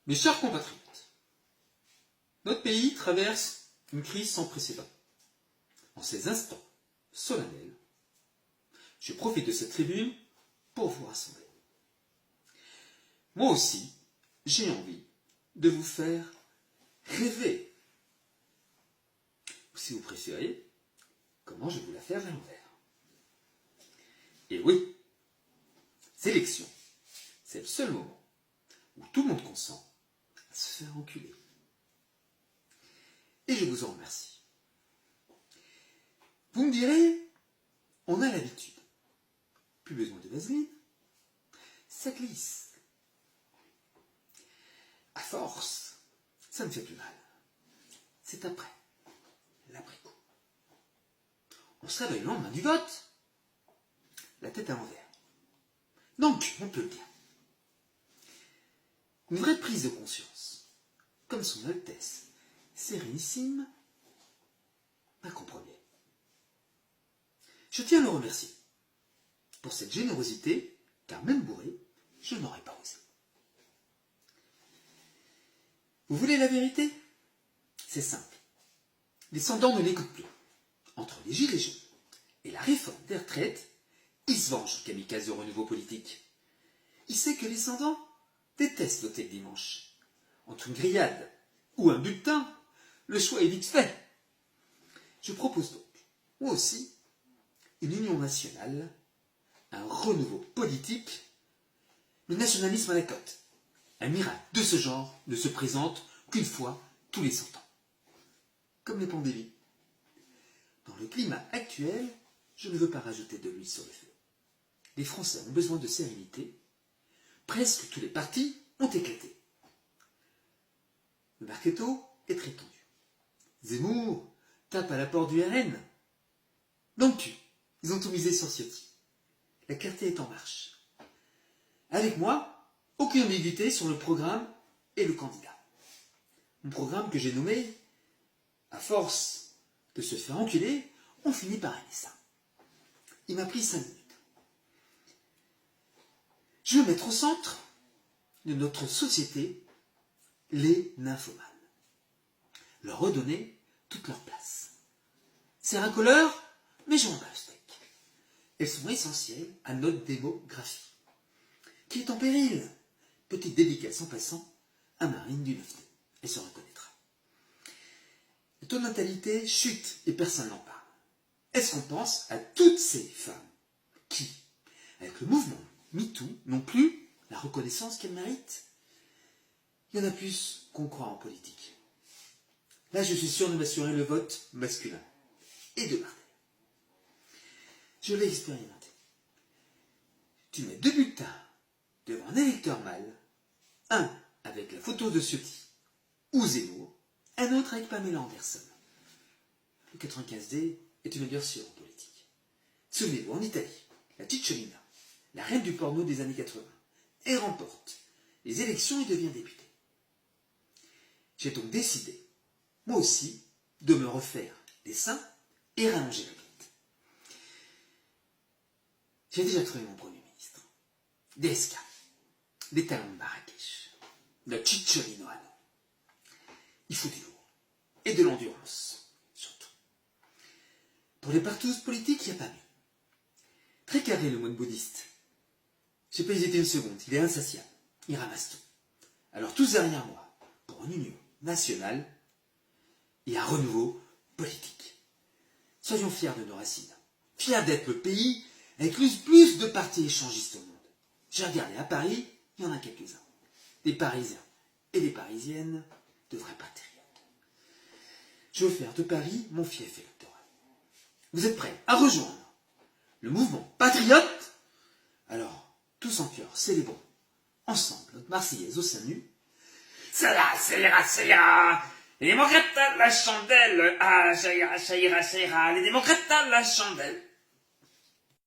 Mes chers compatriotes, notre pays traverse une crise sans précédent. En ces instants solennels, je profite de cette tribune pour vous rassembler. Moi aussi, j'ai envie de vous faire rêver. Ou si vous préférez, comment je vais vous la faire à l'envers. Et oui, ces élections, c'est le seul moment où tout le monde consent à se faire enculer. Et je vous en remercie. Vous me direz, on a l'habitude. Plus besoin de vaseline, ça glisse. À force, ça ne fait plus mal. C'est après, l'après-coup. On se réveille le lendemain du vote, la tête à l'envers. Donc, on peut le dire. Une vraie prise de conscience, comme son Altesse Sérénissime Macron Ier. Je tiens à le remercier pour cette générosité, car même bourré, je n'aurais pas osé. Vous voulez la vérité? C'est simple. Les Sandans ne l'écoutent plus. Entre les gilets jaunes et la réforme des retraites, il se venge, kamikaze de renouveau politique. Il sait que les Sandans détestent voter le dimanche. Entre une grillade ou un bulletin, le choix est vite fait. Je propose donc, moi aussi, une union nationale, un renouveau politique, le nationalisme à la cote. Un miracle de ce genre ne se présente qu'une fois tous les 100 ans. Comme les pandémies. Dans le climat actuel, je ne veux pas rajouter de l'huile sur le feu. Les Français ont besoin de sérénité. Presque tous les partis ont éclaté. Le mercato est très tendu. Zemmour tape à la porte du RN. Donc, ils ont tout misé sur Ciotti. La clarté est en marche. Avec moi, aucune ambiguïté sur le programme et le candidat. Mon programme que j'ai nommé, à force de se faire enculer, on finit par aimer ça. Il m'a pris 5 minutes. Je veux mettre au centre de notre société les nymphomanes. Leur redonner toute leur place. C'est racoleur, mais j'en bats le steak. Elles sont essentielles à notre démographie, qui est en péril. Petite dédicace en passant à Marine du 9-9. Elle se reconnaîtra. Le taux de natalité chute et personne n'en parle. Est-ce qu'on pense à toutes ces femmes qui, avec le mouvement MeToo, n'ont plus la reconnaissance qu'elles méritent? Il y en a plus qu'on croit en politique. Là, je suis sûr de m'assurer le vote masculin et de Martel. Je l'ai expérimenté. Tu mets 2 bulletins devant un électeur mâle, un avec la photo de Ciotti ou Zemmour, un autre avec Pamela Anderson. Le 95D est une version en politique. Souvenez-vous, en Italie, la Cicciolina, la reine du porno des années 80, elle remporte les élections et devient députée. J'ai donc décidé, moi aussi, de me refaire les seins et rallonger la bite. J'ai déjà trouvé mon Premier ministre. Des SK, des talons de Marrakech, de Cicciolinoano. Il faut du lourd et de l'endurance, surtout. Pour les partous politiques, il n'y a pas mieux. Très carré le moine bouddhiste. J'ai pas hésité une seconde, il est insatiable, il ramasse tout. Alors tous derrière moi, pour une union nationale et un renouveau politique. Soyons fiers de nos racines, fiers d'être le pays avec le plus de partis échangistes au monde. J'ai regardé à Paris, il y en a quelques-uns. Des Parisiens et des Parisiennes, de vrais patriotes. Je veux faire de Paris mon fief électoral. Vous êtes prêts à rejoindre le mouvement patriote? Alors, tous en cœur, célébrons ensemble notre Marseillaise au sein nu. Ça ira, ça ira. Les démocrates à la chandelle. Ah, ça ira, ça ira, ça ira. Les démocrates à la chandelle.